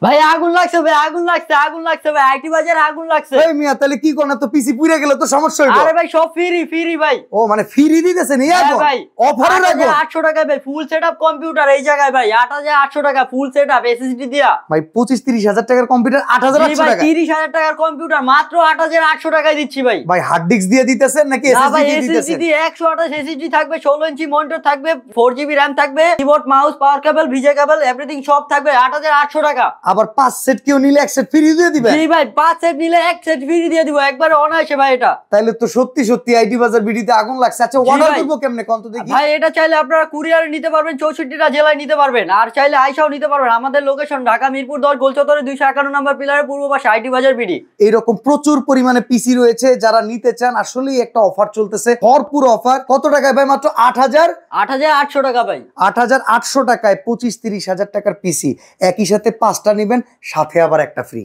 ভাই আগুন লাগছে ভাই, আগুন লাগছে, আগুন লাগছে ভাই, আইটি বাজারে আগুন লাগছে। এই মিয়া তাহলে কি করনা, তো পিসি পুড়ে গেলে তো সমস্যা হইবো। আরে ভাই সব ফ্রি ফ্রি ভাই। ও মানে ফ্রি দিতেছেন এই আগুন? ভাই অফারে রাখো 800 টাকা ভাই ফুল সেটআপ কম্পিউটার এই জায়গায় ভাই 8800 টাকা ফুল সেটআপ এসএসডি দিয়া। ভাই 25-30 হাজার টাকার কম্পিউটার 8800 টাকা? 30,000 টাকার কম্পিউটার মাত্র 8800 টাকায় দিচ্ছি ভাই। ভাই হার্ড ডিস্ক দিয়ে দিতেছেন নাকি এসএসডি দিয়ে দিতেছেন? এসএসডি 128 এসএসডি থাকবে, 16 ইঞ্চি মনিটর থাকবে, 4GB র‍্যাম থাকবে, কিবোর্ড মাউস পাওয়ার কেবল ভিজে কেবল এভরিথিং সব থাকবে 8800 টাকা। আবার 5 সেট কেউ নিলে 1 সেট ফ্রি দিয়ে দিবেন? জি ভাই 5 সেট নিলে 1 সেট ফ্রি দিয়ে দিব একবারে অনায়াসে ভাই। এটা তাহলে তো সত্যি সত্যি আইটি বাজার বিডিতে আগুন লাগছে। আচ্ছা অর্ডার করব কেমনে কোন তো দেখি? ভাই এটা চাইলে আপনারা কুরিয়ারে নিতে পারবেন, 64টা জেলায় নিতে পারবেন, আর চাইলে আইসাও নিতে পারবেন। আমাদের লোকেশন ঢাকা মিরপুর 10 গোলচত্বরে 251 নম্বর পিলারের পূর্ব পাশে আইটি বাজার বিডি। এইরকম প্রচুর পরিমাণে পিসি রয়েছে, যারা নিতে চান আসলেই একটা অফার চলতেছে, ভরপুর অফার। কত টাকায় ভাই? মাত্র 8800 টাকা ভাই। 8800 টাকায় 25-30 হাজার টাকার পিসি, একই সাথে 5টা নেবেন, সাথে আবার একটা ফ্রি।